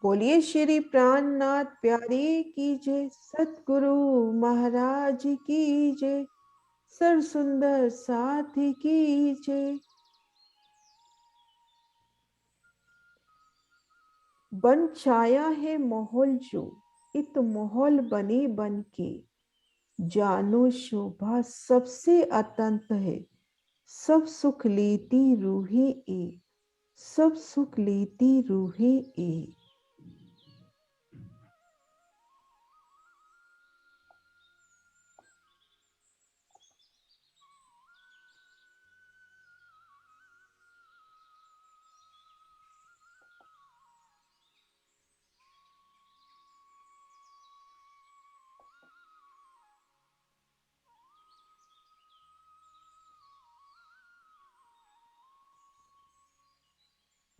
बोलिए श्री प्राणनाथ प्यारे की जय, सतगुरु महाराज की जय, सर्व सुंदर साथी की जय। बन छाया है माहौल जो, इत माहौल बने बन के, जानो शोभा सबसे अतंत है, सब सुख लेती रूहे एक, सब सुख लेती रूहे एक।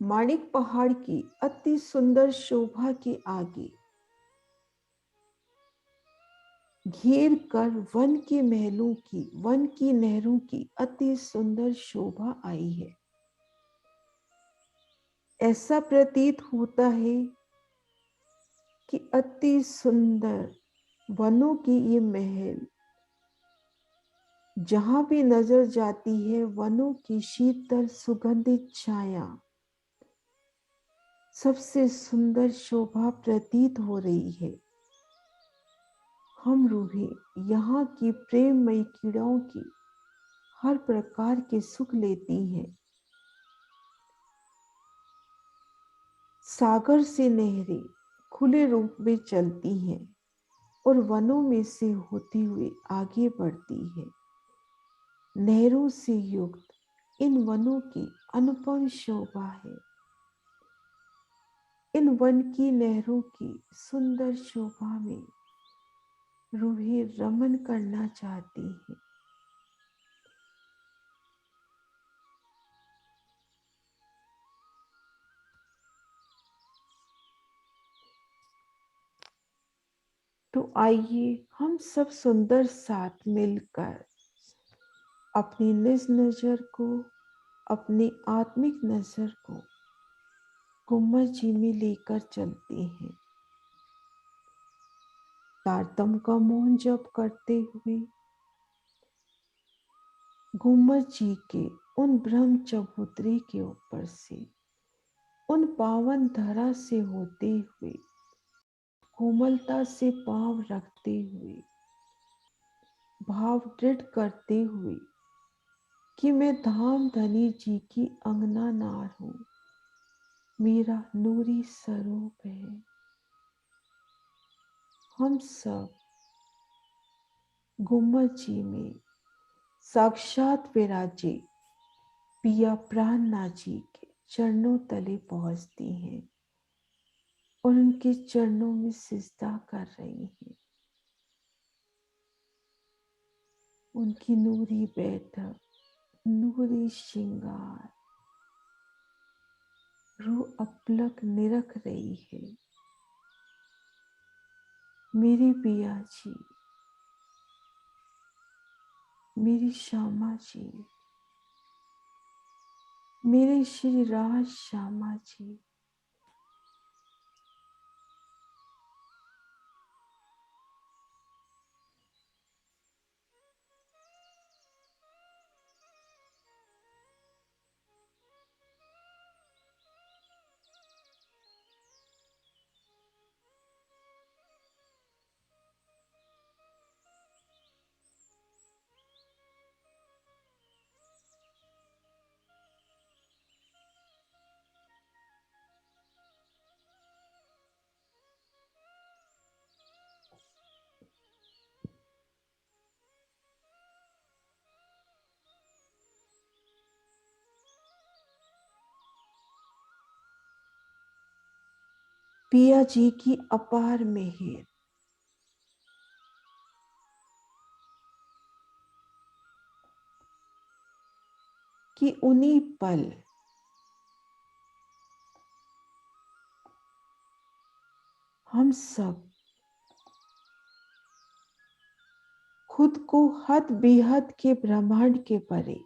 माणिक पहाड़ की अति सुंदर शोभा के आगे घेर कर वन के महलों की, वन की नहरों की अति सुंदर शोभा आई है। ऐसा प्रतीत होता है कि अति सुंदर वनों की ये महल जहां भी नजर जाती है, वनों की शीतल सुगंधित छाया सबसे सुंदर शोभा प्रतीत हो रही है। हम रूहें यहाँ की प्रेममयी कीड़ाओं की हर प्रकार के सुख लेती हैं। सागर से नहरें खुले रूप में चलती हैं और वनों में से होती हुई आगे बढ़ती है। नहरों से युक्त इन वनों की अनुपम शोभा है। इन वन की नहरों की सुंदर शोभा में रूहें रमन करना चाहती हैं। तो आइए हम सब सुंदर साथ मिलकर अपनी निज नजर को, अपनी आत्मिक नजर को गुम्बद जी में लेकर चलते हैं। तारतम का मौन जप करते हुए गुम्बद जी के उन ब्रह्म चबूतरे के ऊपर से, उन पावन धरा से होते हुए कोमलता से पांव रखते हुए, भाव दृढ़ करते हुए कि मैं धाम धनी जी की अंगना नार हूं, मेरा नूरी स्वरूप है। हम सब गुम्बद जी में साक्षात विराजे पिया प्राणनाथ जी के चरणों तले पहुंचती हैं और उनके चरणों में सिजदा कर रही हैं। उनकी नूरी बैठक, नूरी श्रृंगार रूह अपलक निरख रही है। मेरी पिया जी, मेरी श्यामा जी, मेरे श्री राज श्यामा जी, पिया जी की अपार मेहर कि उन्हीं पल हम सब खुद को हद बेहद के ब्रह्मांड के परे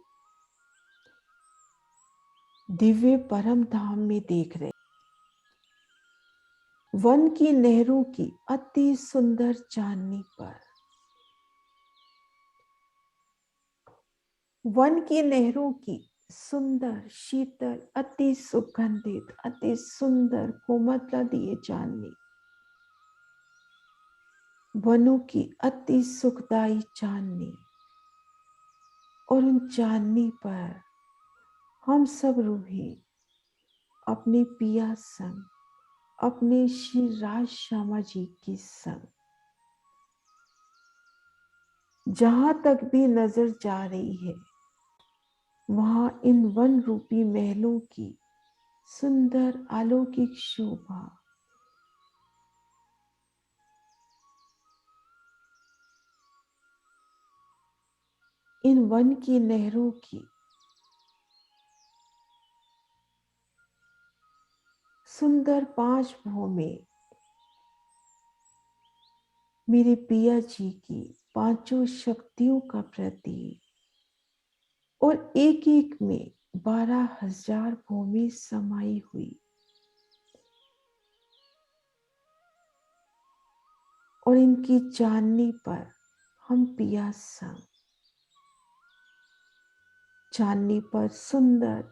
दिव्य परम धाम में देख रहे। वन की नहरों की अति सुंदर चांदनी पर, वन की नहरों की सुंदर शीतल अति सुगंधित अति सुंदर कोमलता दिए चांदनी, वनों की अति सुखदाई चांदनी, और उन चांदनी पर हम सब रूहें अपने पिया संग, अपने श्री राज श्यामा जी की संग, जहां तक भी नजर जा रही है वहां इन वन रूपी महलों की सुंदर अलौकिक शोभा, इन वन की नहरों की सुंदर पांच भौमें मेरे पिया जी की पांचों शक्तियों का प्रतीक, और एक एक में 12,000 भौमें समाई हुई, और इनकी चांदनी पर हम पिया संग, चांदनी पर सुंदर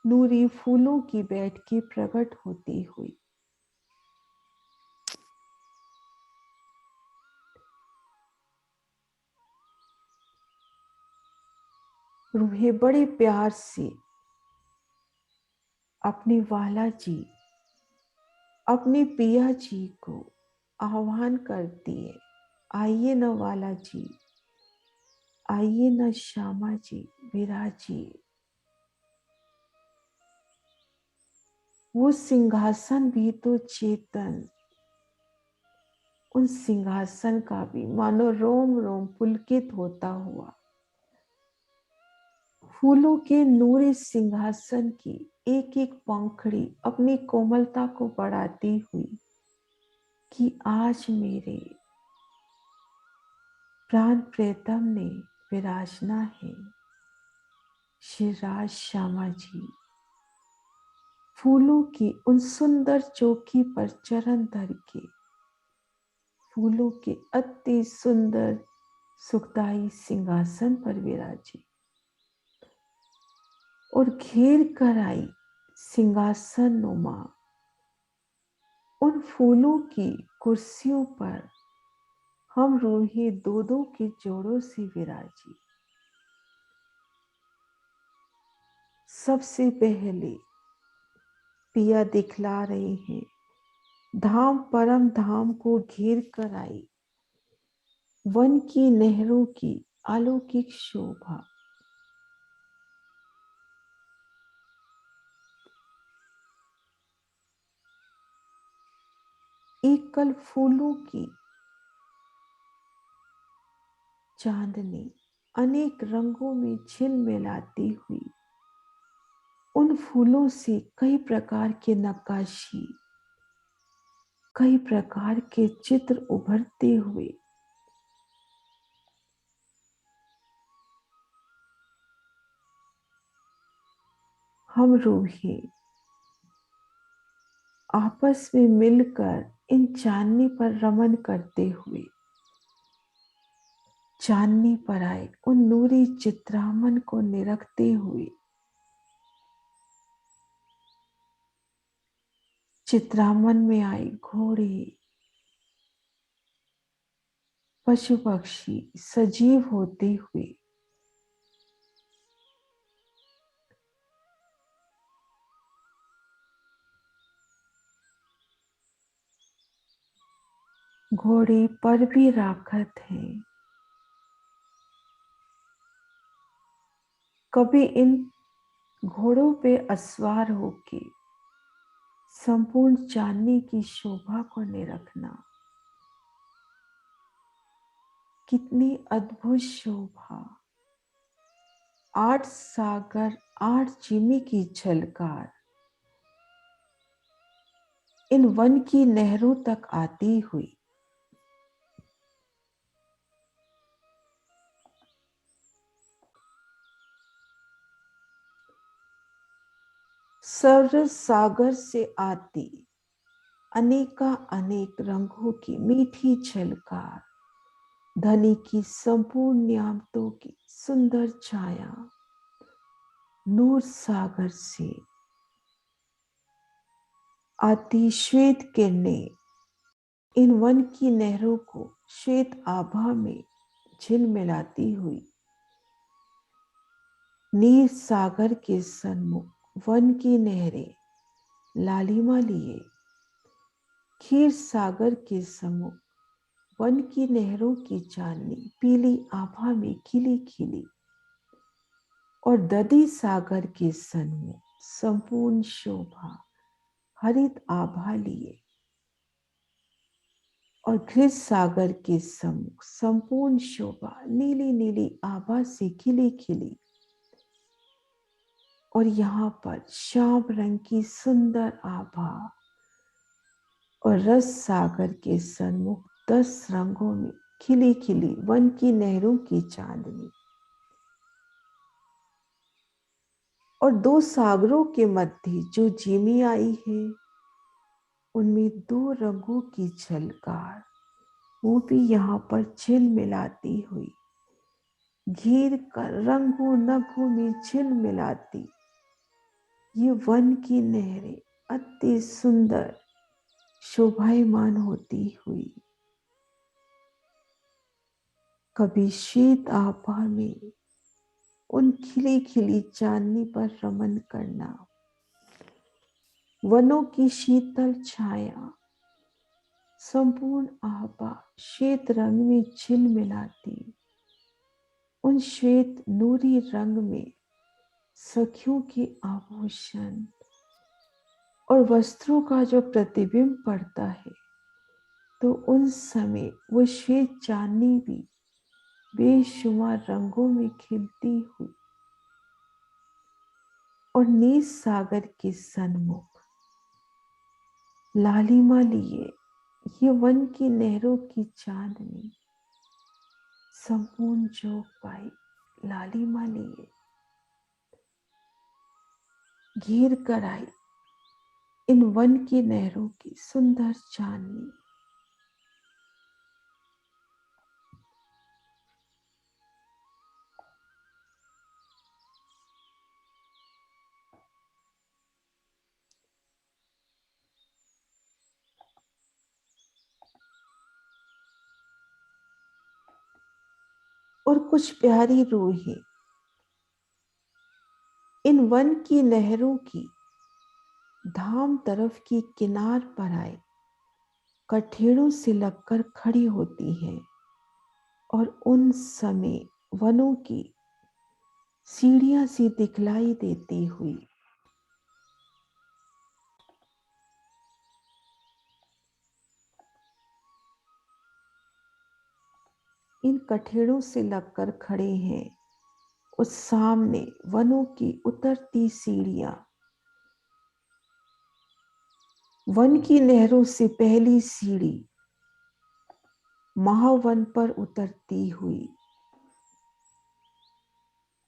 नूरी फूलों की बैठ के प्रकट होती हुई, रूहें बड़े प्यार से अपने वाला जी, अपने पिया जी को आह्वान करती है, आइए न वाला जी, आइए न श्यामा जी, विराजिए। वो सिंहासन भी तो चेतन, उन सिंहासन का भी मानो रोम रोम पुलकित होता हुआ, फूलों के नूरे सिंहासन की एक एक पंखड़ी अपनी कोमलता को बढ़ाती हुई कि आज मेरे प्राण प्रियतम ने विराजना है, श्री राज श्यामा जी फूलों की उन सुंदर चौकी पर चरण धर के, फूलों के अति सुंदर सुखदाई सिंहासन पर विराजी, और घेर कर आई सिंहासन नुमा उन फूलों की कुर्सियों पर हम रूही दो दो के जोड़ों से विराजी। सबसे पहले पिया दिखला रहे हैं धाम परम धाम को घेर कर आई वन की नहरों की अलौकिक शोभा, एकल फूलों की चांदनी अनेक रंगों में झिलमिलाती हुई, उन फूलों से कई प्रकार के नक्काशी, कई प्रकार के चित्र उभरते हुए, हम रूहें आपस में मिलकर इन चांदनी पर रमन करते हुए चांदनी पर आए उन नूरी चित्रामन को निरखते हुए, चित्रामन में आए घोड़े पशु पक्षी सजीव होते हुए, घोड़े पर भी राखत हैं, कभी इन घोड़ों पे अस्वार होके संपूर्ण चांदनी की शोभा को निरखना, कितनी अद्भुत शोभा, 8 सागर 8 चिमी की झलकार इन वन की नहरों तक आती हुई, सर्व सागर से आती अनेका अनेक रंगों की मीठी झलकार, धनी की संपूर्ण नियामतों की सुंदर छाया, नूर सागर से आती श्वेत किरणें इन वन की नहरों को श्वेत आभा में झिलमिलाती हुई नीर सागर के सन्मुख वन की नहरें लालिमा लिए, क्षीर सागर के सम्मुख वन की नहरों की चांदनी पीली आभा में खिली खिली और दधी सागर के सन्मुख संपूर्ण शोभा हरित आभा लिए और घृत सागर के सम्मुख संपूर्ण शोभा नीली नीली आभा से खिली खिली और यहाँ पर श्याम रंग की सुंदर आभा और रस सागर के सन्मुख 10 रंगों में खिली खिली वन की नहरों की चांदनी और 2 सागरों के मध्य जो जिमी आई है उनमें 2 रंगों की झलकार वो भी यहाँ पर झिलमिलाती हुई घेर कर रंगों नगों में झिलमिलाती ये वन की नहरें अति सुंदर शोभायमान होती हुई कभी श्वेत आभा में उन खिली खिली चांदनी पर रमन करना, वनों की शीतल छाया संपूर्ण आभा श्वेत रंग में झिलमिलाती, उन श्वेत नूरी रंग में सखियों के आभूषण और वस्त्रों का जो प्रतिबिंब पड़ता है तो उन समय वो श्वेत चांदनी भी बेशुमार रंगों में खिलती हुई और नील सागर के सन्मुख लालिमा लिए ये वन की नहरों की चांदनी संपूर्ण जोग पाई लालिमा लिए घेर कर आई इन वन की नहरों की सुंदर चांदनी और कुछ प्यारी रूहें इन वन की नहरों की धाम तरफ की किनार पर आए कठेड़ों से लगकर खड़ी होती हैं और उन समय वनों की सीढ़ियां सी दिखलाई देती हुई इन कठेड़ों से लगकर खड़े हैं उस सामने वनों की उतरती सीढ़ियां वन की नहरों से पहली सीढ़ी महावन पर उतरती हुई,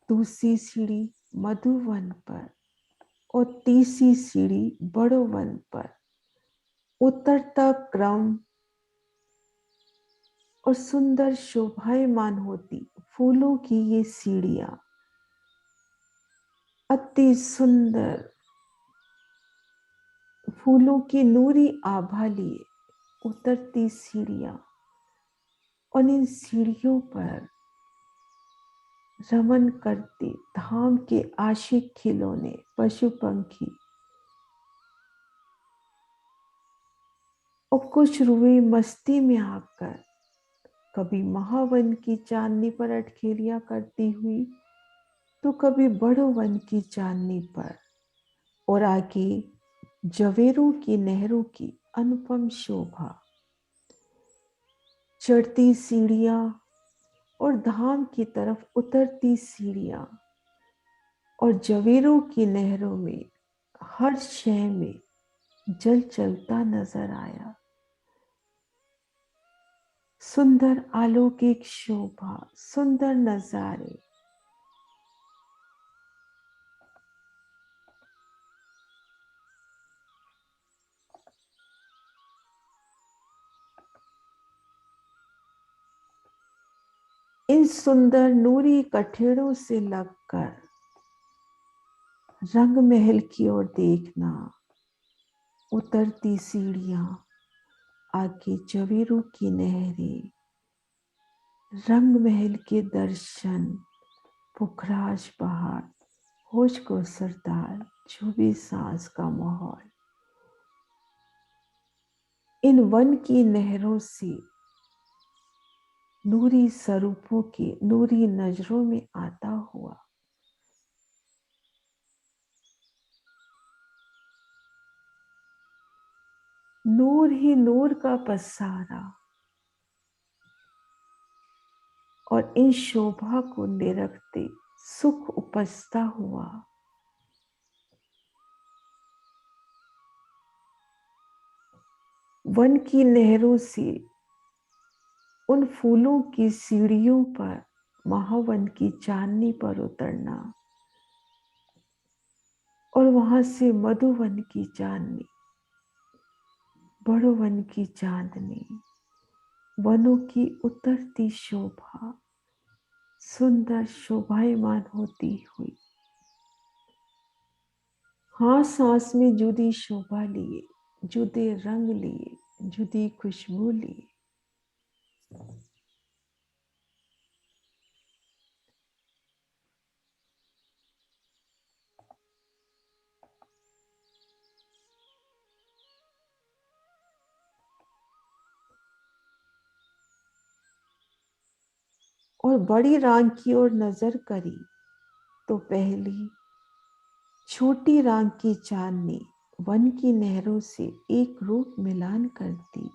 दूसरी सीढ़ी मधुवन पर और तीसरी सीढ़ी बड़ोवन पर उतरता क्रम और सुंदर शोभायमान होती फूलों की ये सीढ़ियां अति सुंदर फूलों की नूरी आभा लिए उतरती सीढ़ियां और इन सीढ़ियों पर रमन करते धाम के आशिक खिलौने पशु पंखी और कुछ रूहें मस्ती में आकर कभी महावन की चांदनी पर अटखेलियां करती हुई तो कभी बड़ो वन की चांदनी पर और आगे जवेरों की नहरों की अनुपम शोभा चढ़ती सीढ़ियां और धाम की तरफ उतरती सीढ़ियां और जवेरों की नहरों में हर शय में जल चलता नजर आया सुंदर अलौकिक शोभा सुंदर नजारे इन सुंदर नूरी कठेड़ों से लगकर रंग महल की ओर देखना, उतरती सीढ़ियां, आगे जवीरों की नहरें, रंग महल के दर्शन, पुखराज पहाड़, होश को सरदार, छुबी सांस का माहौल। इन वन की नहरों से नूरी स्वरूपों की नूरी नजरों में आता हुआ नूर ही नूर का पसारा, और इन शोभा को निरखते सुख उपजता हुआ वन की नहरों से उन फूलों की सीढ़ियों पर महावन की चांदनी पर उतरना, और वहां से मधुवन की चांदनी, बड़ोवन की चांदनी, वनों की उतरती शोभा सुंदर शोभायमान होती हुई हाँ सांस में जुदी शोभा लिए, जुदे रंग लिए, जुदी खुशबू लिए। और बड़ी रांग की ओर नजर करी तो पहली छोटी रांग की चांदनी वन की नहरों से एक रूप मिलान करती,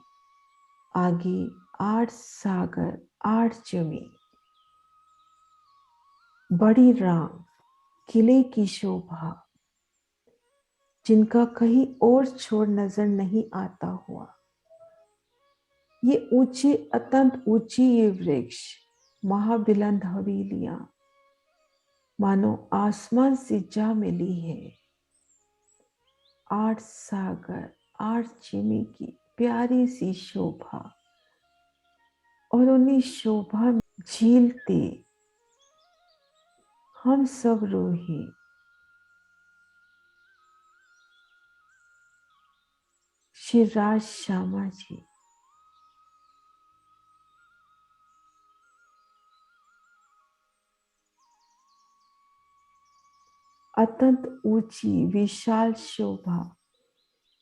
आगे 8 सागर 8 जमी, बड़ी रांग किले की शोभा, जिनका कहीं और छोर नजर नहीं आता हुआ। ये ऊंचे अत्यंत ऊंची ये वृक्ष, महाबिलंद हवेलियां मानो आसमान से जा मिली है। 8 सागर 8 चिमी की प्यारी सी शोभा, और उन्हीं शोभा में झीलते हम सब रोहे। श्री राज श्यामा जी अत्यंत ऊंची विशाल शोभा,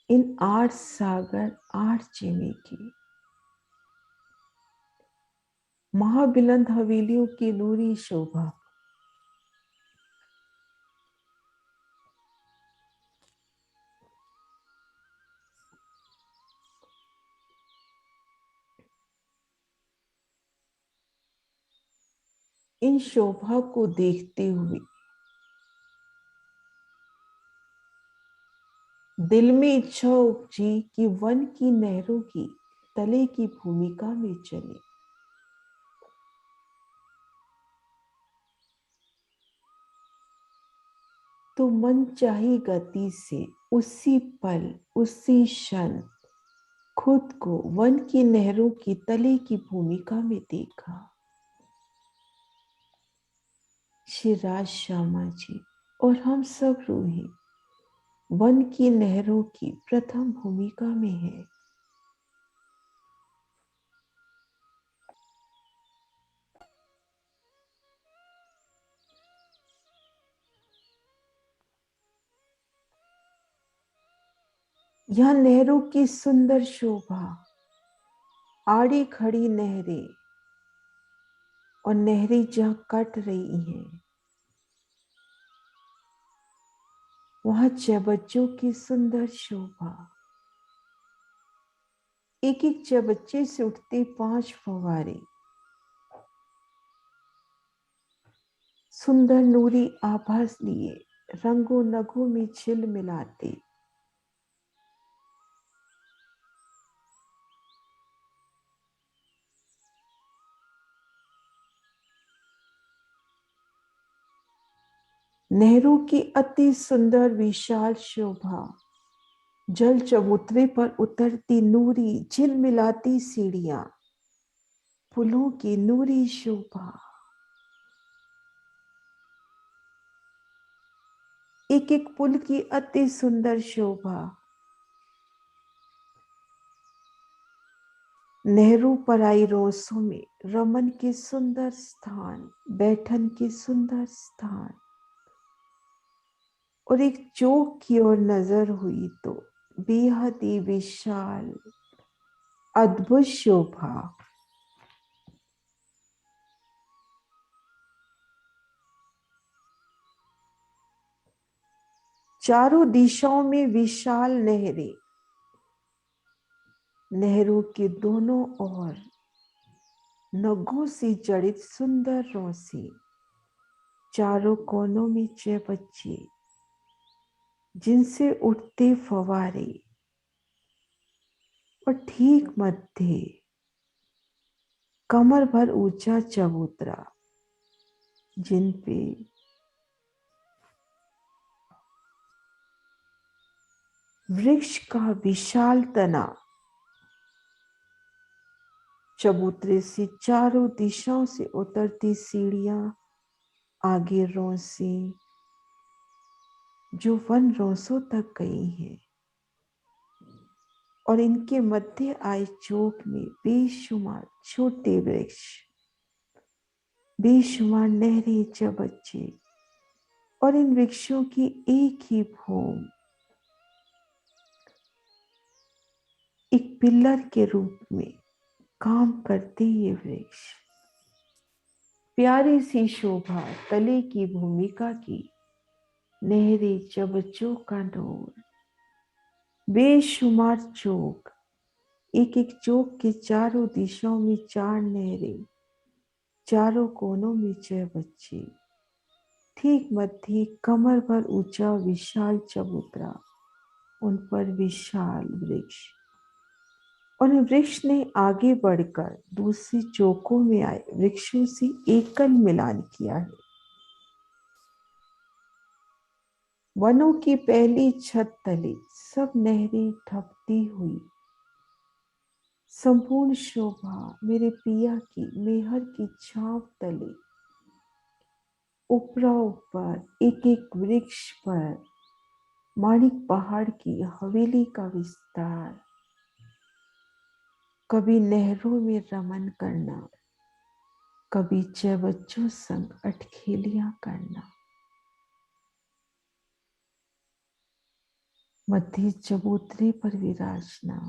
इन 8 सागर 8 चिमी की महाबिलंद हवेलियों की नूरी शोभा, इन शोभा को देखते हुए दिल में इच्छा उपजी कि वन की नहरों की तले की भूमिका में चले। तो मन चाही गति से उसी पल उसी क्षण खुद को वन की नहरों की तले की भूमिका में देखा। श्री राज श्यामा जी और हम सब रूही वन की नहरों की प्रथम भूमिका में है। यह नहरों की सुंदर शोभा, आड़ी खड़ी नहरें और नहरें जहां कट रही हैं, वहां चबच्चों की सुंदर शोभा, एक एक चबच्चे से उठते 5 फव्वारे, सुंदर नूरी आभास लिए रंगों नगों में छिल मिलाते। नहरों की अति सुंदर विशाल शोभा, जल चबूतरे पर उतरती नूरी झिलमिलाती सीढ़ियां, फूलों की नूरी शोभा, एक एक पुल की अति सुंदर शोभा, नेहरू पर आई रोसों में रमन के सुंदर स्थान, बैठन के सुंदर स्थान, और एक चौक की ओर नजर हुई तो बेहद ही विशाल अद्भुत शोभा। चारों दिशाओं में विशाल नहरें, नहरों के दोनों ओर नगों से जड़ित सुंदर रोसे, चारों कोनों में चौबच्चे जिनसे उठते फवारे, और ठीक मध्य कमर भर ऊंचा चबूतरा जिन पे वृक्ष का विशाल तना, चबूतरे से चारों दिशाओं से उतरती सीढ़ियां, आगे रोसे जो वन रोसों तक गई हैं, और इनके मध्य आए चौक में बेशुमार छोटे वृक्ष, बेशुमार नहरें चबच्चे, और इन वृक्षों की एक ही भूमि एक पिलर के रूप में काम करते ये वृक्ष। प्यारी सी शोभा तले की भूमिका की, नहरे चबच्चों का डोर, बेशुमार चौक, एक एक चौक के चारों दिशाओं में चार नहरें, चारों कोनों में चौबच्चे, ठीक मध्य कमर भर ऊंचा विशाल चबूतरा, उन पर विशाल वृक्ष, और वृक्ष ने आगे बढ़कर दूसरी चौकों में आए वृक्षों से एकल मिलान किया है। वनों की पहली छत तले सब नहरें ठपती हुई, संपूर्ण शोभा मेरे पिया की मेहर की छांव तले, ऊपरा ऊपर एक एक वृक्ष पर माणिक पहाड़ की हवेली का विस्तार, कभी नहरों में रमन करना, कभी चौबच्चों संग अटखेलियां करना, मध्य चबूतरे पर विराजना,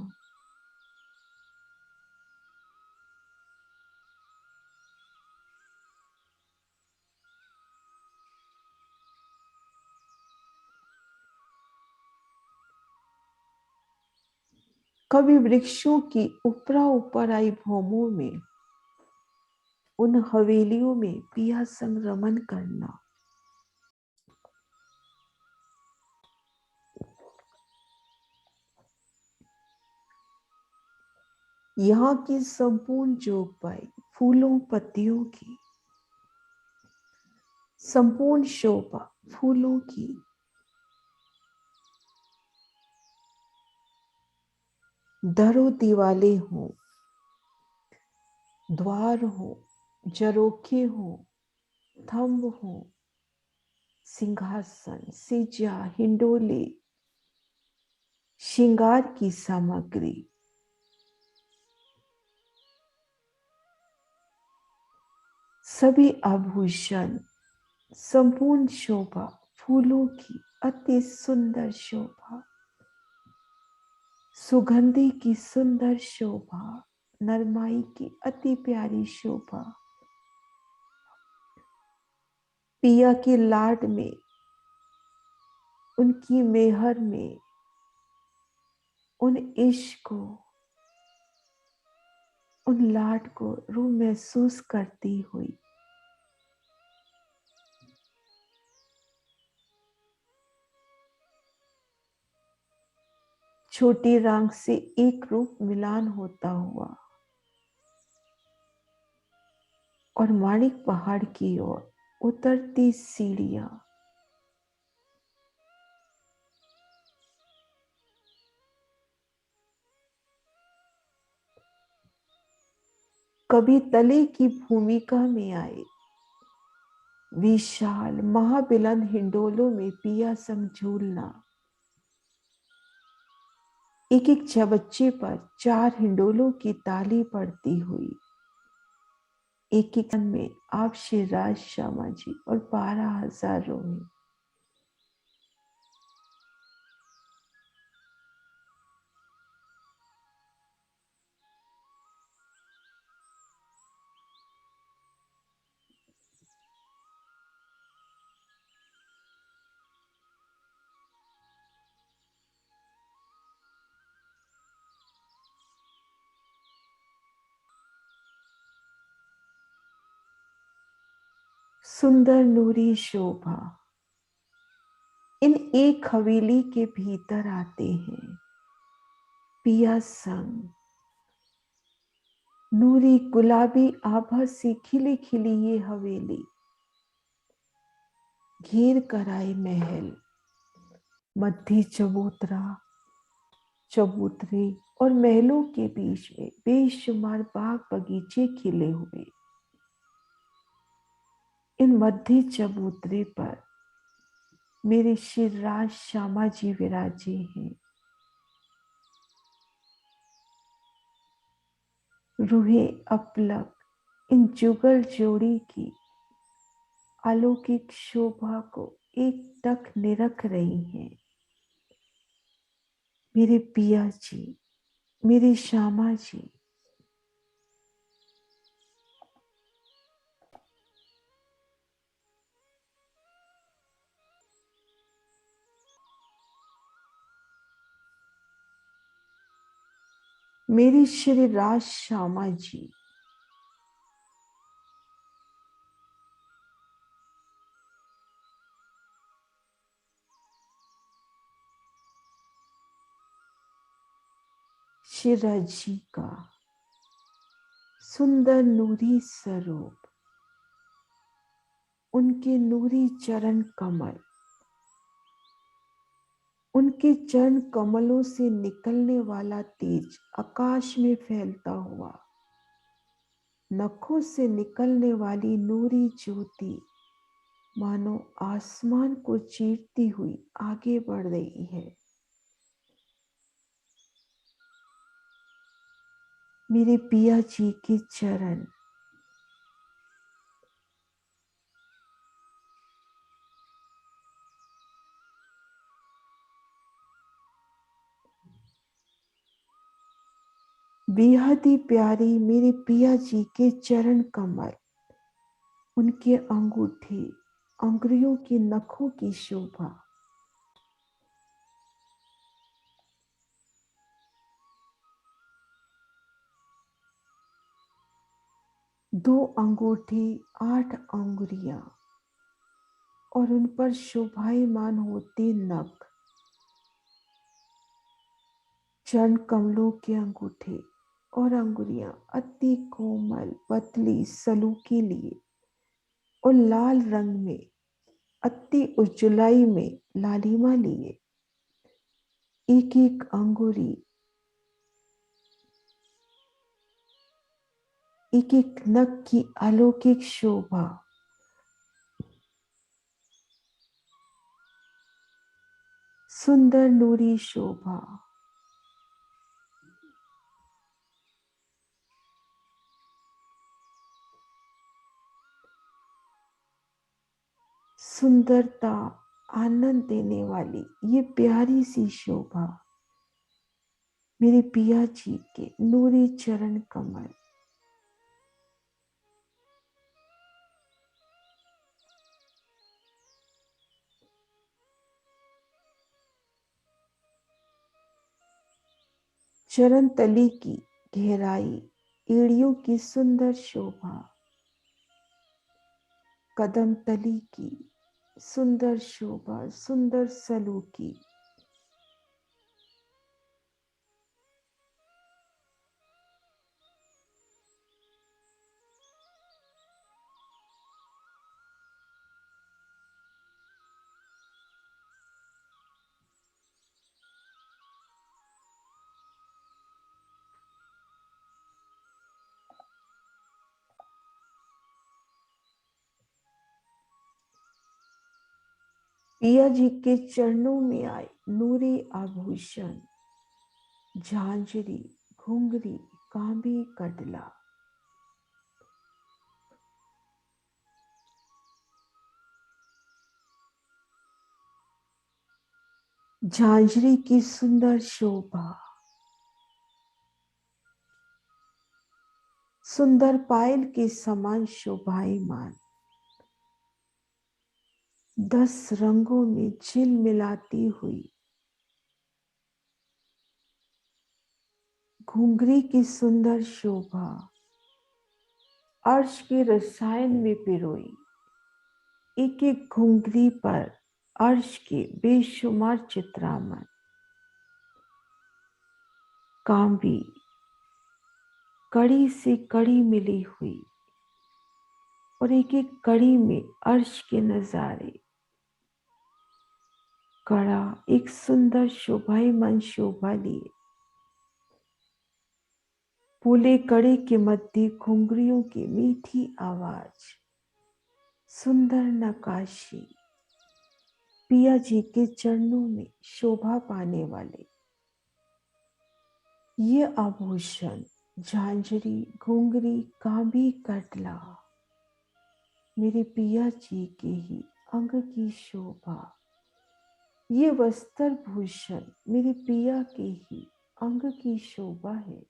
कभी वृक्षों की ऊपरा ऊपर आई भौमों में, उन हवेलियों में पिया संग रमन करना, यहाँ की संपूर्ण जोगबाई फूलों पत्तियों की, संपूर्ण शोभा फूलों की, दरो दीवाले हो, द्वार हो, जरोखे हो, थंब हो, सिंहासन, सिजा, हिंडोले, श्रृंगार की सामग्री, सभी आभूषण, संपूर्ण शोभा फूलों की अति सुंदर शोभा, सुगंधी की सुंदर शोभा, नरमाई की अति प्यारी शोभा, पिया के लाड में, उनकी मेहर में, उन इश्क को, उन लाड को रूह महसूस करती हुई, छोटी रांग से एक रूप मिलान होता हुआ, और माणिक पहाड़ की ओर उतरती सीढ़ियां, कभी तले की भूमिका में आए, विशाल महाबिलन हिंडोलों में पिया संग झूलना। एक एक चबच्चे पर 4 हिंडोलों की ताली पड़ती हुई, एक एक में आप शिवराज श्यामा जी और 12,000 रोमी। सुंदर नूरी शोभा इन एक हवेली के भीतर आते हैं, पिया संग। नूरी गुलाबी आभा से खिली खिली ये हवेली, घेर कर आए महल, मध्य चबूतरा, चबूतरे और महलों के बीच में बेशुमार बाग बगीचे खिले हुए। इन मध्य चबूतरे पर मेरे शिवराज श्यामा जी विराजे हैं। रूहे अपलक इन जुगल जोड़ी की अलौकिक शोभा को एक टक निरख रही हैं। मेरे पिया जी, मेरी श्यामा जी। मेरी श्री राज श्यामा जी। शिरा जी का सुंदर नूरी स्वरूप, उनके नूरी चरण कमल, उनके चरण कमलों से निकलने वाला तेज आकाश में फैलता हुआ, नखों से निकलने वाली नूरी ज्योति मानो आसमान को चीरती हुई आगे बढ़ रही है। मेरे पिया जी के चरण बेहद ही प्यारी, मेरे पिया जी के चरण कमल, उनके अंगूठे, अंगुरियों की नखों की शोभा। दो अंगूठे, 8 अंगुरियां और उन पर शोभायमान होते नख। चरण कमलों के अंगूठे और अंगुरियां अति कोमल, पतली, सलूकी लिए और लाल रंग में, अति उज्जुलाई में लालिमा लिए। एक एक अंगुरी, एक एक नख की अलौकिक शोभा। सुंदर नूरी शोभा। सुंदरता, आनंद देने वाली ये प्यारी सी शोभा, मेरे पिया जी के नूरी चरण कमल। चरण तली की गहराई, एड़ियों की सुंदर शोभा, कदम तली की सुंदर शोभा, सुंदर सलूकी। पिया जी के चरणों में आए नूरी आभूषण, झांझरी, घुंघरी, कांबी, कटला। झांझरी की सुंदर शोभा, सुंदर पायल के समान शोभायमान, 10 रंगों में झिलमिलाती हुई। घुंघरी की सुंदर शोभा, अर्श के रसायन में पिरोई। एक एक घुंघरी पर अर्श के बेशुमार चित्रामन। कांबी, कड़ी से कड़ी मिली हुई और एक एक कड़ी में अर्श के नजारे। कड़ा एक सुंदर शोभायमान शोभा लिए। फूले कड़े के मध्य घुंघरियों की मीठी आवाज, सुंदर नकाशी। पिया जी के चरणों में शोभा पाने वाले ये आभूषण, झांझरी, घुंघरी, कांबी, कटला, मेरे पिया जी के ही अंग की शोभा। ये वस्त्र भूषण मेरे पिया के ही अंग की शोभा है।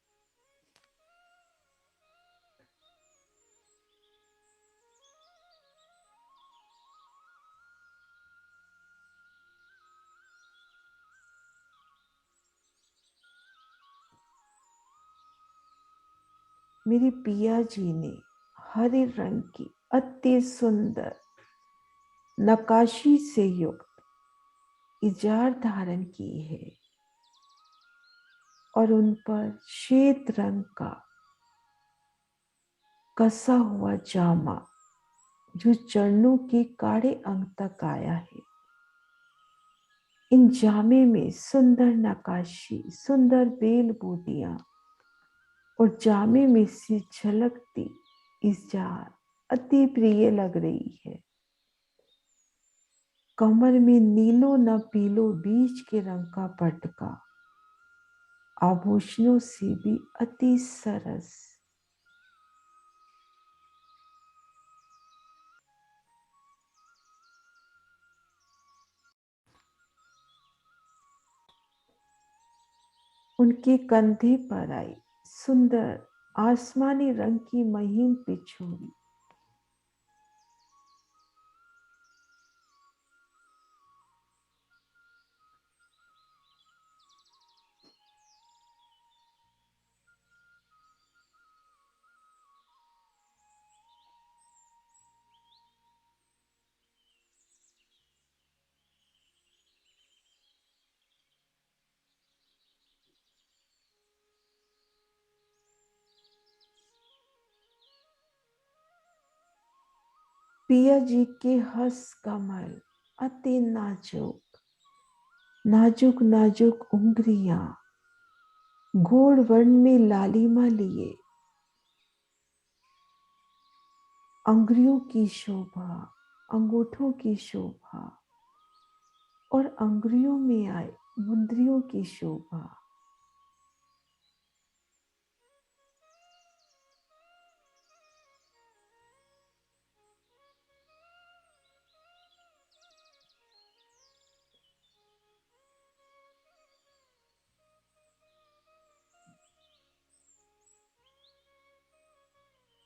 मेरे पिया जी ने हरे रंग की अति सुंदर नकाशी से युक्त इजार धारण की है और उन पर श्वेत रंग का कसा हुआ जामा जो चरणों के काड़े अंग तक आया है। इन जामे में सुंदर नकाशी, सुंदर बेल बूटियां और जामे में से झलकती इजार अति प्रिय लग रही है। कमर में नीलो न पीलो बीज के रंग का पटका आभूषणों से भी अति सरस। उनके कंधे पर आई सुंदर आसमानी रंग की महीन पिछोड़ी। पिया जी के हंस कमल अति नाजुक, नाजुक नाजुक उंगलियां घोड़ वर्ण में लालिमा लिए। अंगुरियों की शोभा, अंगूठों की शोभा और अंगुरियों में आए मुंदरियों की शोभा।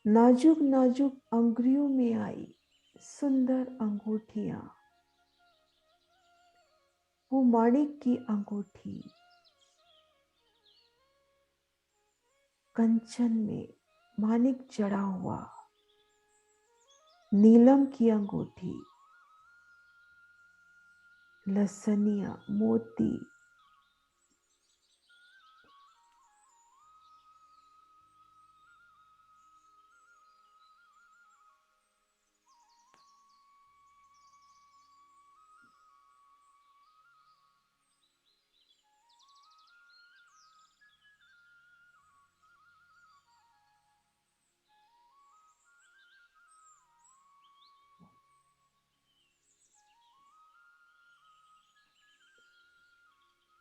नाजुक नाजुक अंगुरियों में आई सुंदर अंगूठियां। वो माणिक की अंगूठी, कंचन में माणिक जड़ा हुआ, नीलम की अंगूठी, लसनिया, मोती,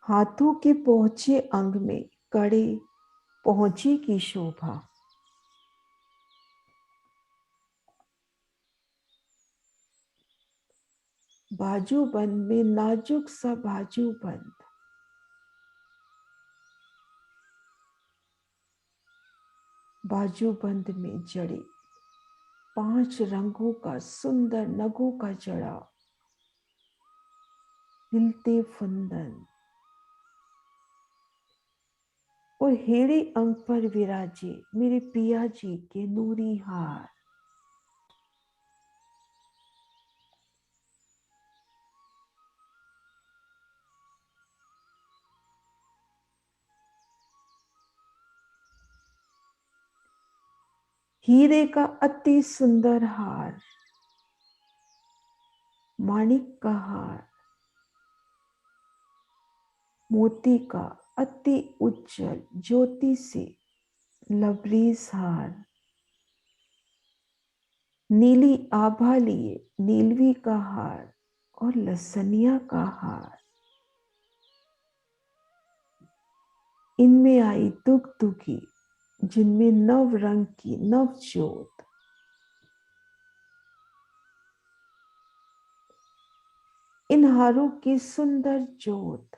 हाथों के पहुंचे अंग में कड़े पहुंची की शोभा। बाजूबंद में नाजुक सा बाजूबंद, बाजूबंद में जड़े 5 रंगों का सुंदर नगों का जड़ा, हिलते फंदन और हेड़े अंग पर विराजे मेरे पिया जी के नूरी हार। हीरे का अति सुंदर हार, माणिक का हार, मोती का अति उज्जवल ज्योति से लबरेज हार, नीली आभा लिए नीलवी का हार और लसनिया का हार। इनमें आई दुख दुखी, जिनमें नव रंग की नव ज्योत। इन हारों की सुंदर ज्योत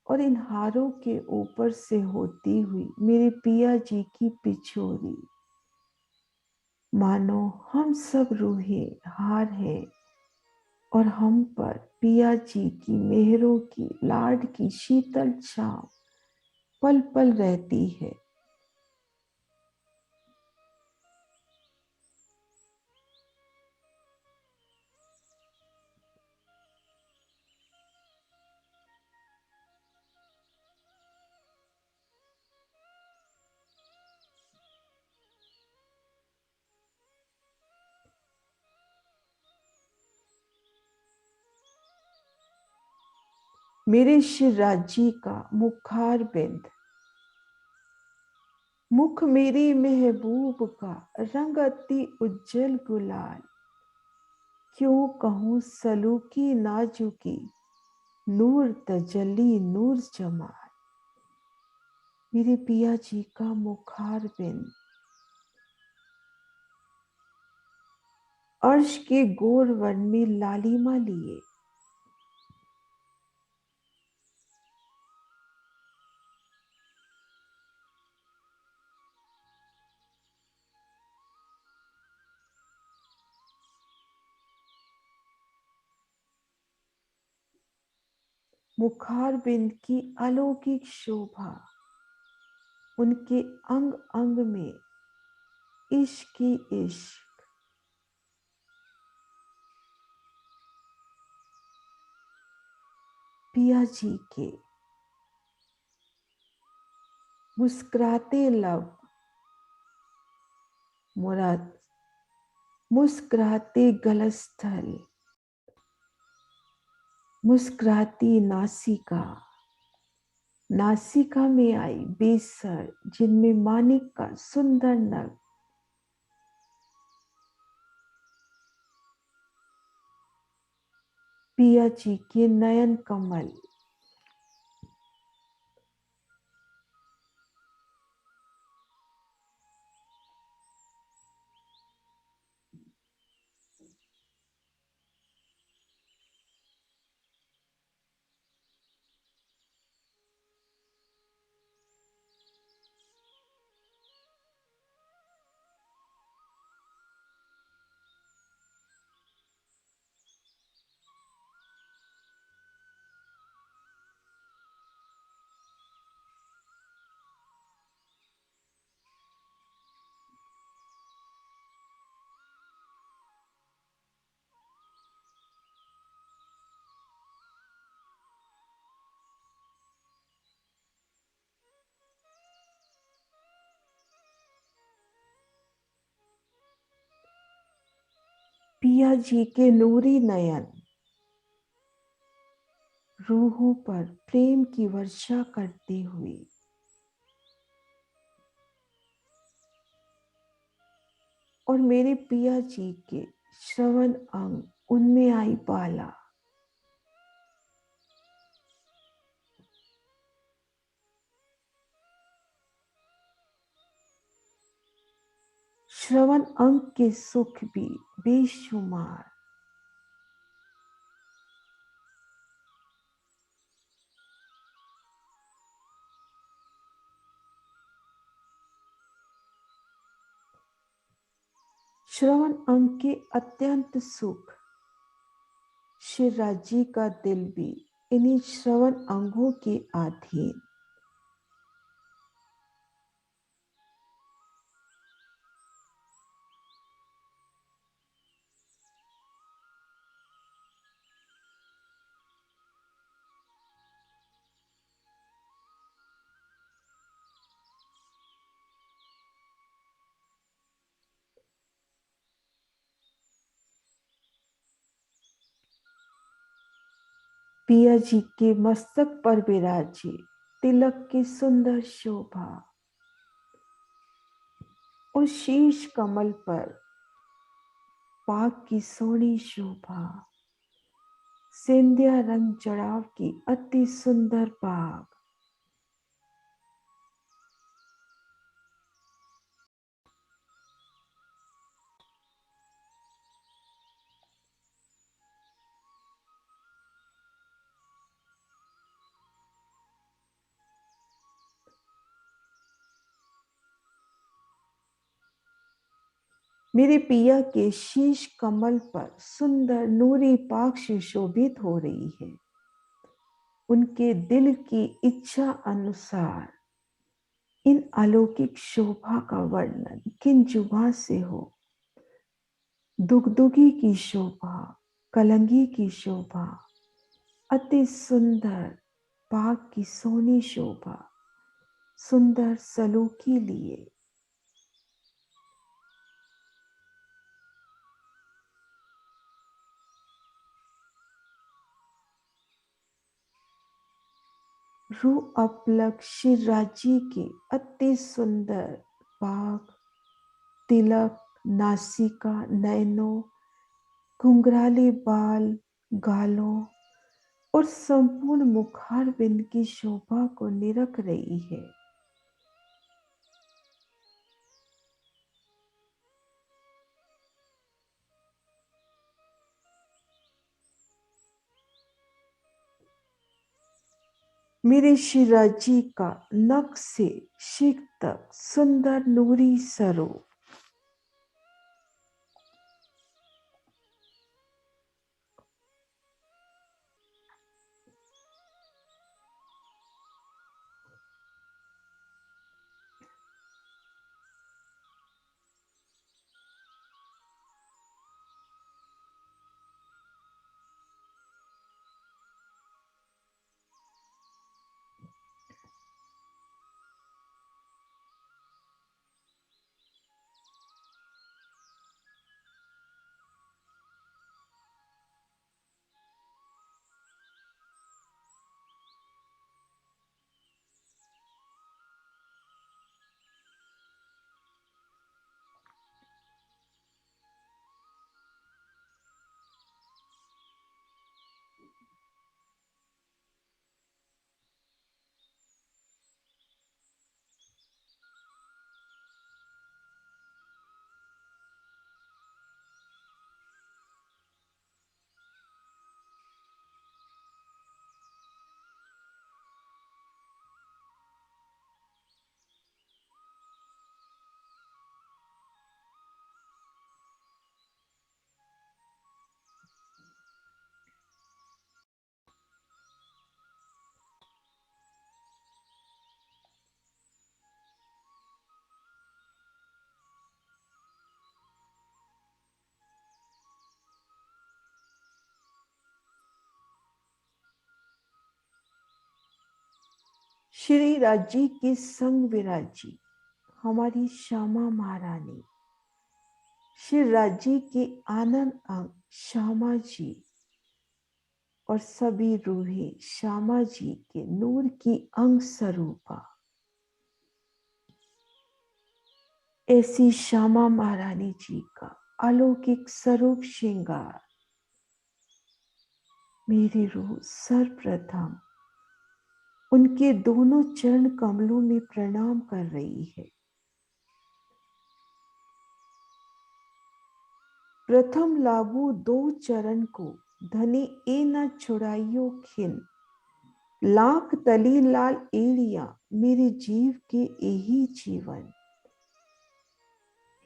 और इन हारों के ऊपर से होती हुई मेरे पिया जी की पिछोरी। मानो हम सब रूहें हार हैं और हम पर पिया जी की मेहरों की लाड की शीतल छांव पल पल रहती है। मेरे शिवराज जी का मुखार बिंद, मुख मेरी महबूब का रंग अति उज्जवल गुलाल। क्यों कहूं सलूकी नाजुकी, नूर तजल्ली नूर जमाल। मेरे पिया जी का मुखार बिंद अर्श के गोर वन में लालिमा लिए, मुखार बिंद की अलौकिक शोभा, उनके अंग अंग में इश्क की इश्क। पिया जी के मुस्कुराते लब, मुराद मुस्कुराते गलस्थल, मुस्कुराती नासिका, नासिका में आई बेसर जिनमें मानिक का सुंदर नग। पिया जी के नयन कमल, पिया जी के नूरी नयन रूहों पर प्रेम की वर्षा करते हुए, और मेरे पिया जी के श्रवण अंग उनमें आई बाला। श्रवण अंग के सुख भी बेशुमार। श्रवण अंग के अत्यंत सुख। श्री राजी का दिल भी इन्हीं श्रवण अंगों के अधीन। पिया जी के मस्तक पर विराजे तिलक की सुंदर शोभा। उस शीश कमल पर पाक की सोनी शोभा। सिंधिया रंग जड़ाव की अति सुंदर बाग। मेरे पिया के शीश कमल पर सुंदर नूरी पाक सुशोभित हो रही है। उनके दिल की इच्छा अनुसार इन अलौकिक शोभा का वर्णन किन जुबान से हो। दुगदुगी की शोभा, कलंगी की शोभा, अति सुंदर पाक की सोनी शोभा, सुंदर सलूकी लिए। रू अपलक श्री राजी के अति सुंदर पाक, तिलक, नासिका, नैनों, घुंघराले बाल, गालों और संपूर्ण मुखार बिंद की शोभा को निरख रही है। मेरे शिराजी का नख से शिख तक सुंदर नूरी सरो। श्री राजी के संग विराजी हमारी श्यामा महारानी। श्री राजी के आनंद अंग श्यामा जी और सभी रूहें श्यामा जी के नूर की अंग स्वरूपा। ऐसी श्यामा महारानी जी का अलौकिक स्वरूप श्रृंगार मेरी रूह सर्वप्रथम उनके दोनों चरण कमलों में प्रणाम कर रही है। प्रथम लागू दो चरण को, धनी ए न छुड़ाइयो खिन, लाख तली लाल एड़िया मेरे जीव के यही जीवन।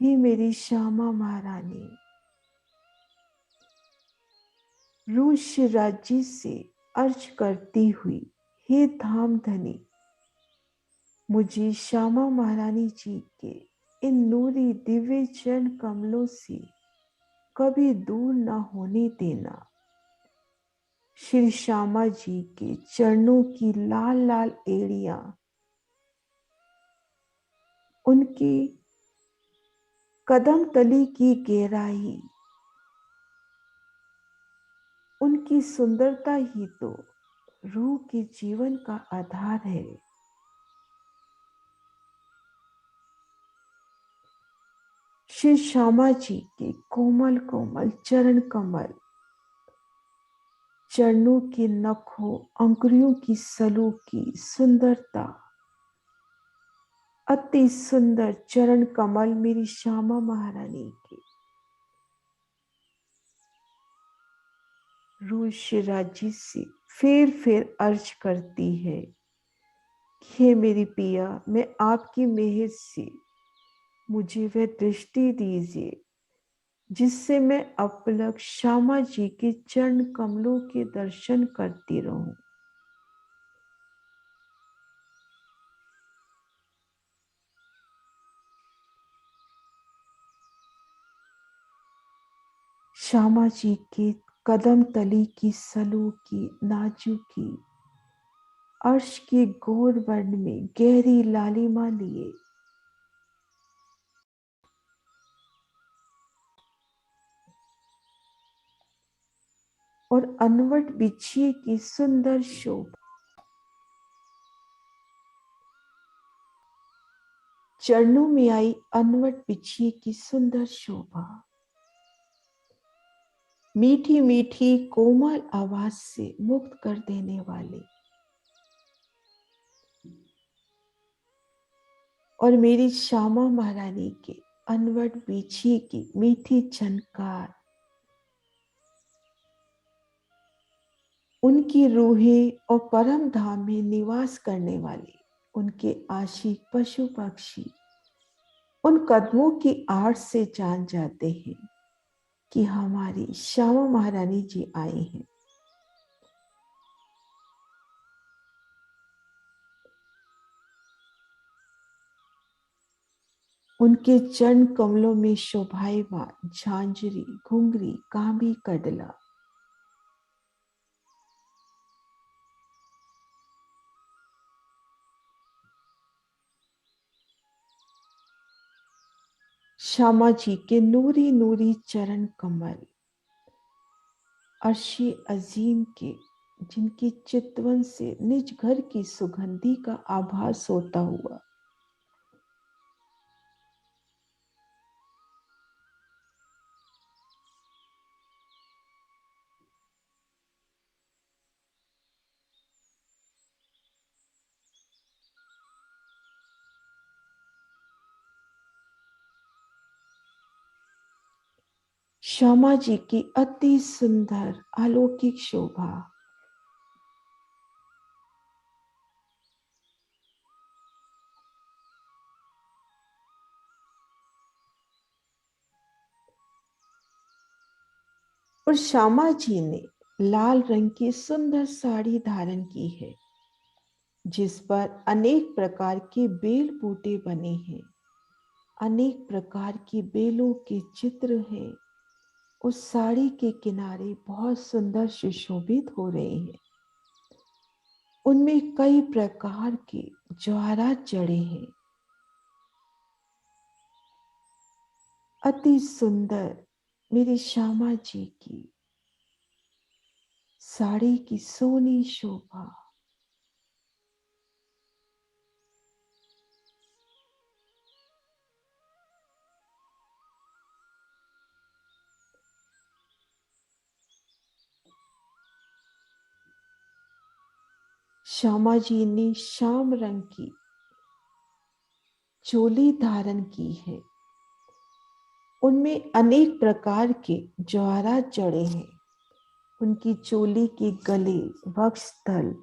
हे मेरी श्यामा महारानी, रूष राज्य से अर्ज करती हुई, हे धाम धनी, मुझे श्यामा महारानी जी के इन नूरी दिव्य चरण कमलों से कभी दूर न होने देना। श्री श्यामा जी के चरणों की लाल लाल एड़ियां, उनकी कदम तली की गहराई, उनकी सुंदरता ही तो रूह के जीवन का आधार है। श्री श्यामा जी के कोमल कोमल चरण कमल, चरणों के नखों अंकुरियों की सलू की सुंदरता, अति सुंदर चरण कमल मेरी श्यामा महारानी के रूह राज्य से फिर अर्ज करती है, हे मेरी पिया, मैं आपकी मेहर से मुझे वह दृष्टि दीजिए जिससे मैं अपलक श्यामा जी के चरण कमलों के दर्शन करती रहूं। श्यामा जी के कदम तली की सलू की नाजुकी अर्श के गौर वर्ण में गहरी लालिमा लिए और अनवट बिछिए की सुंदर शोभा, चरणों में आई अनवट बिछिए की सुंदर शोभा, मीठी मीठी कोमल आवाज से मुक्त कर देने वाले, और मेरी श्यामा महारानी के अनवट बिछिए की मीठी झनकार, उनकी रूहें और परम धाम में निवास करने वाले उनके आशिक पशु पक्षी उन कदमों की आड़ से जान जाते हैं कि हमारी श्यामा महारानी जी आई हैं। उनके चरण कमलों में शोभायमान झांझरी, घुंघरी, कांबी, कडला, श्यामा जी के नूरी नूरी चरण कमल अर्शी अजीम के, जिनकी चितवन से निज घर की सुगंधी का आभास होता हुआ श्यामा जी की अति सुंदर अलौकिक शोभा, और श्यामा जी ने लाल रंग की सुंदर साड़ी धारण की है जिस पर अनेक प्रकार के बेल बूटे बने हैं, अनेक प्रकार की बेलों के चित्र हैं। उस साड़ी के किनारे बहुत सुंदर सुशोभित हो रहे हैं, उनमें कई प्रकार के जवाहरात जड़े हैं। अति सुंदर मेरी श्यामा जी की साड़ी की सोनी शोभा, श्यामा जी ने श्याम रंग की चोली धारण की है। उनमें अनेक प्रकार के जवाहरात जड़े हैं। उनकी चोली के गले, वक्षस्थल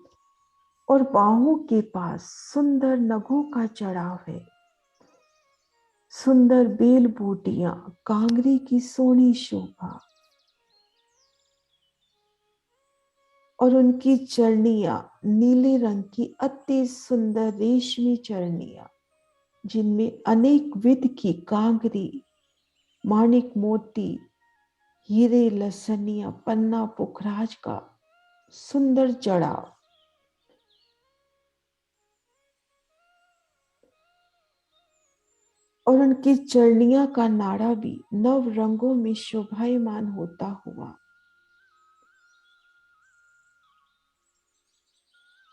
और बाहों के पास सुंदर नगों का चढ़ाव है। सुंदर बेल बूटियां, कांगरी की सोनी शोभा और उनकी चरणियां नीले रंग की अति सुंदर रेशमी चरणियां, जिनमें अनेक विध की कांगरी, माणिक मोती, हीरे, लसनिया, पन्ना, पुखराज का सुंदर जड़ाव और उनकी चरणिया का नाड़ा भी नव रंगों में शोभायमान होता हुआ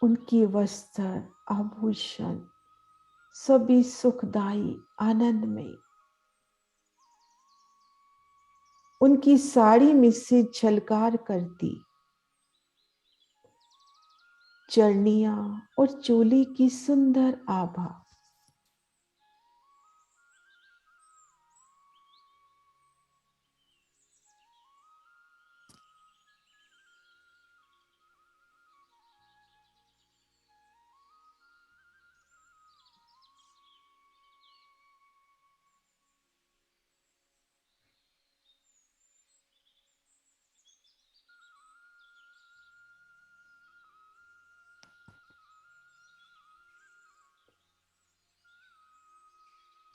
उनके वस्त्र, आभूषण सभी सुखदायी, आनंदमय। उनकी साड़ी में से झलकार करती चरणिया और चोली की सुंदर आभा।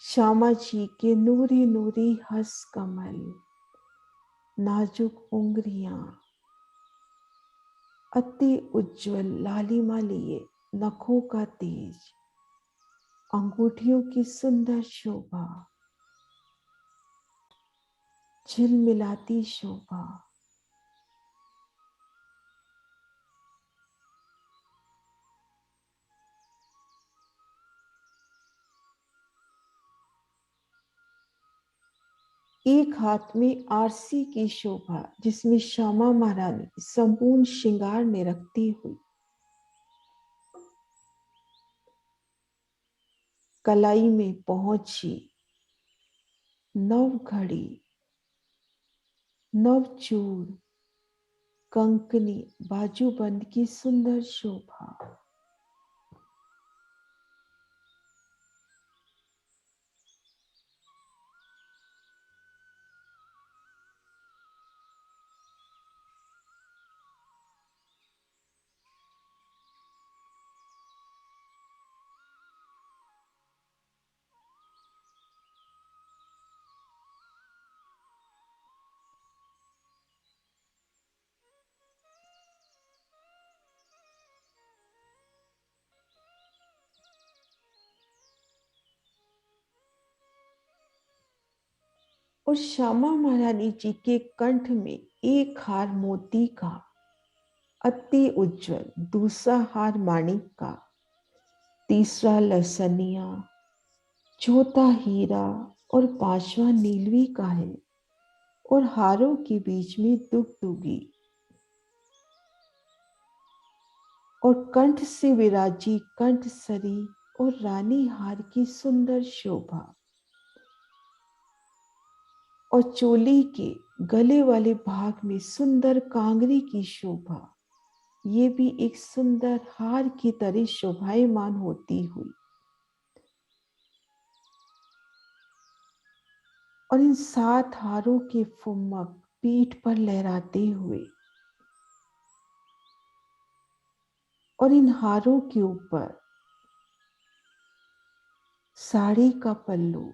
श्यामा जी के नूरी नूरी हंस कमल, नाजुक उंगलियां, अति उज्जवल लालिमा लिए नखों का तेज, अंगूठियों की सुंदर शोभा, झिलमिलाती शोभा। एक हाथ में आरसी की शोभा, जिसमें श्यामा महारानी संपूर्ण श्रृंगार ने रखती हुई कलाई में पहुंची नव घड़ी, नव चूड़, कंकनी, बाजूबंद की सुंदर शोभा। और श्यामा महारानी जी के कंठ में एक हार मोती का अति उज्जवल, दूसरा हार माणिक का, तीसरा लसनिया, चौथा हीरा और पांचवा नीलवी का है। और हारों के बीच में दुगदुगी और कंठ से विराजी कंठसरी और रानी हार की सुंदर शोभा। और चोली के गले वाले भाग में सुंदर कांगरी की शोभा, ये भी एक सुंदर हार की तरह शोभायमान होती हुई। और इन 7 हारों के फुम्मक पीठ पर लहराते हुए और इन हारों के ऊपर साड़ी का पल्लू,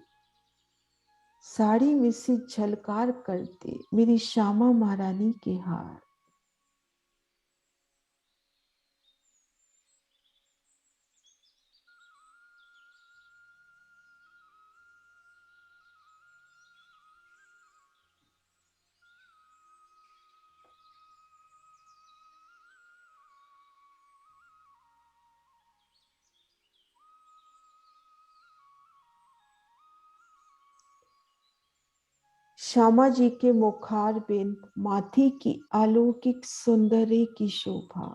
साड़ी में से झलकार करते मेरी श्यामा महारानी के हार। श्यामा जी के मुखार बिंद, माथे की अलौकिक सौंदर्य की शोभा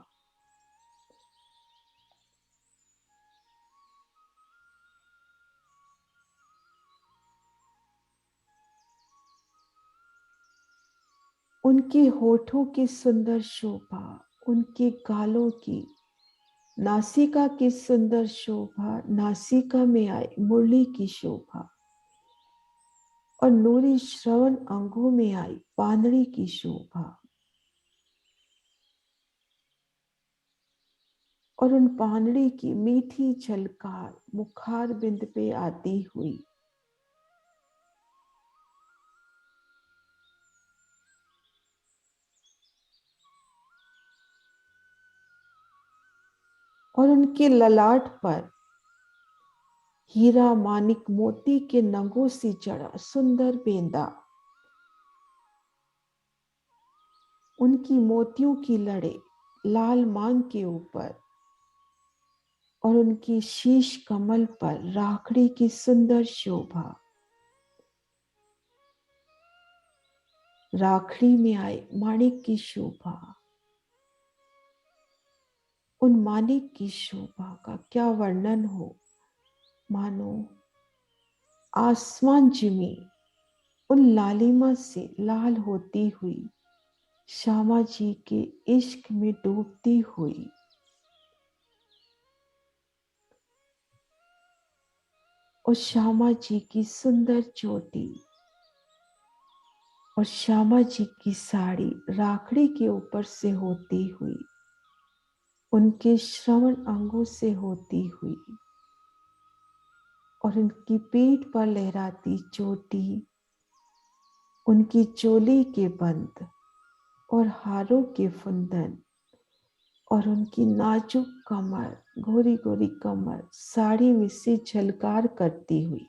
उनके होठों की सुंदर शोभा, उनके गालों की, नासिका की सुंदर शोभा, नासिका में आई मुरली की शोभा, और नूरी श्रवण अंगों में आई पानड़ी की शोभा। और उन पानड़ी की मीठी झलकार मुखार बिंद पे आती हुई और उनके ललाट पर हीरा मानिक मोती के नगों से चढ़ा सुंदर बेंदा, उनकी मोतियों की लड़े लाल मांग के ऊपर, और उनकी शीश कमल पर राखड़ी की सुंदर शोभा। राखड़ी में आए माणिक की शोभा। उन माणिक की शोभा का क्या वर्णन हो, मानो आसमान जिमी उन लालिमा से लाल होती हुई श्यामा जी के इश्क में डूबती हुई। और श्यामा जी की सुंदर चोटी और श्यामा जी की साड़ी राखड़ी के ऊपर से होती हुई, उनके श्रवण अंगों से होती हुई, और उनकी पीठ पर लहराती चोटी, उनकी चोली के बंद और हारों के फुंदन, और उनकी नाजुक कमर, गोरी गोरी कमर साड़ी में से झलकार करती हुई।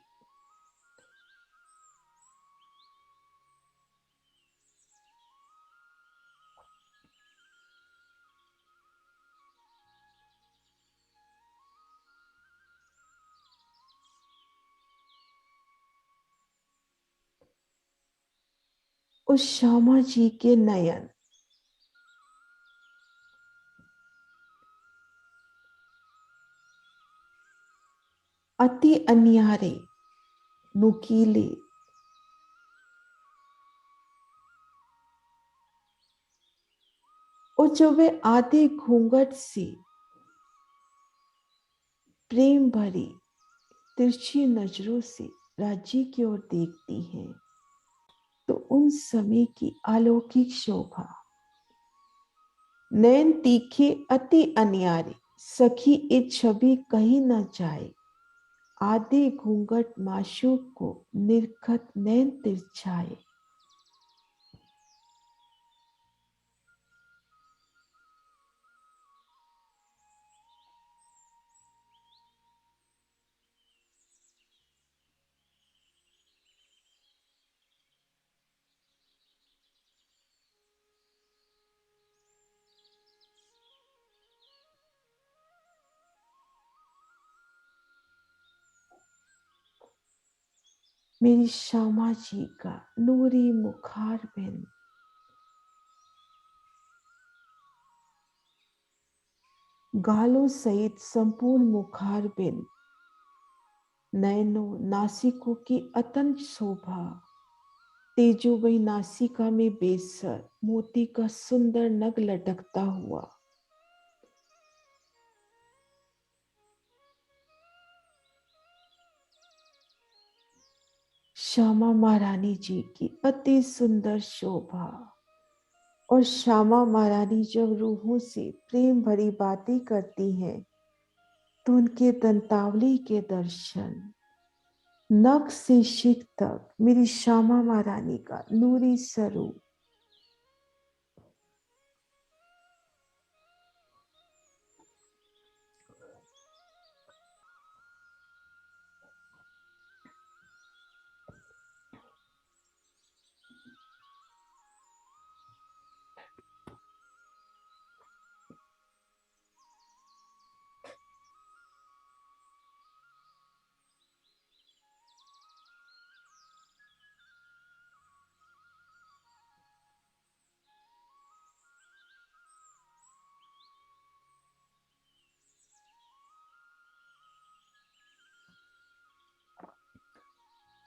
उस श्यामा जी के नयन अति अन्यारे, नुकीले, और जब वे आधे घूंघट से प्रेम भरी तिरछी नजरों से राज्य की ओर देखती हैं, तो उन समय की अलौकिक शोभा, नैन तीखे अति अन्यारे, सखी ये छवि कही न जाए, आधे घूंघट माशूक को निर्खत नैन तिरछाए। मेरी श्यामा जी का नूरी मुखार बिंद, गालों सहित संपूर्ण मुखार बिंद, नयनों नासिकों की अतंत शोभा, तेजोमयी नासिका में बेसर मोती का सुंदर नग लटकता हुआ, श्यामा महारानी जी की अति सुंदर शोभा। और श्यामा महारानी जब रूहों से प्रेम भरी बातें करती हैं, तो उनके दंतावली के दर्शन, नख से शिख तक मेरी श्यामा महारानी का नूरी स्वरूप,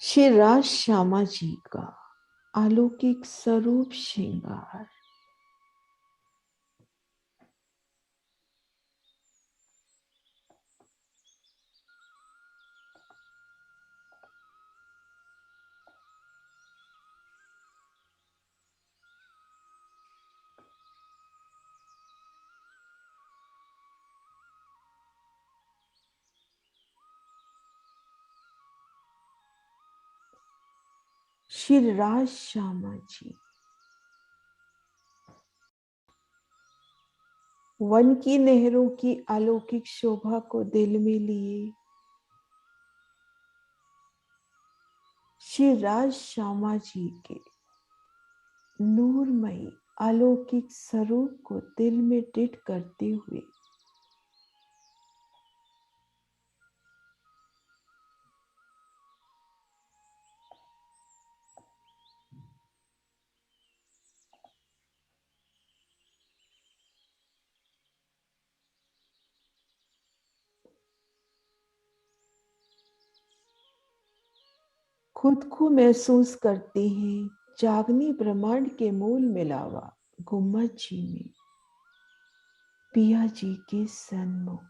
श्री राज श्यामा जी का अलौकिक स्वरूप श्रृंगार। श्री राज श्यामा जी वन की नहरों की अलौकिक शोभा को दिल में लिए श्री राज श्यामा जी के नूरमयी अलौकिक स्वरूप को दिल में दृढ़ करते हुए खुद को महसूस करते हैं जागनी ब्रह्मांड के मूल मिलावा गुम्मद जी में पिया जी के सन्मुख।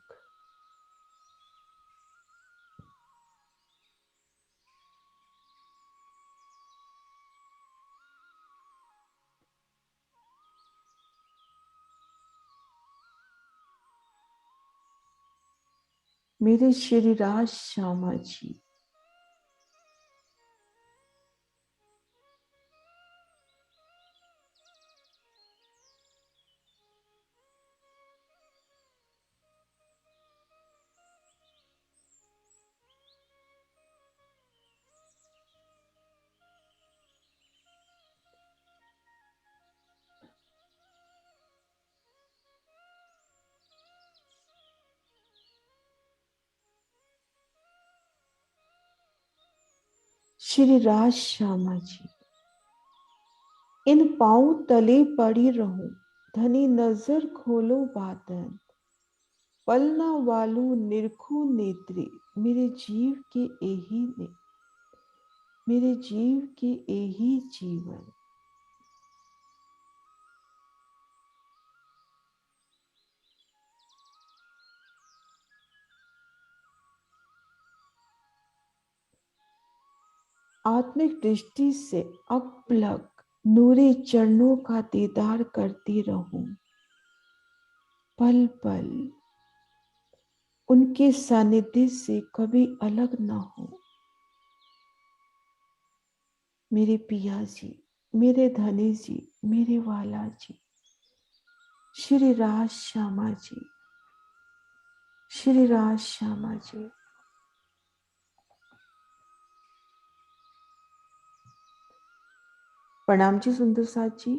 मेरे श्री राज श्यामा जी श्री राज श्यामा जी इन पांव तले पड़ी रहूं धनी नजर खोलो बादन पलना वालू निरखू नेत्रे मेरे जीव के यही ने मेरे जीव के यही जीवन। आत्मिक दृष्टि से अपलक नूरे चरणों का दीदार करती रहूं पल पल उनके सानिध्य से कभी अलग ना हो। मेरे पिया जी मेरे धनी जी मेरे वाला जी श्री राज श्यामा जी श्री राज श्यामा जी। प्रणाम जी सुंदर साथ जी।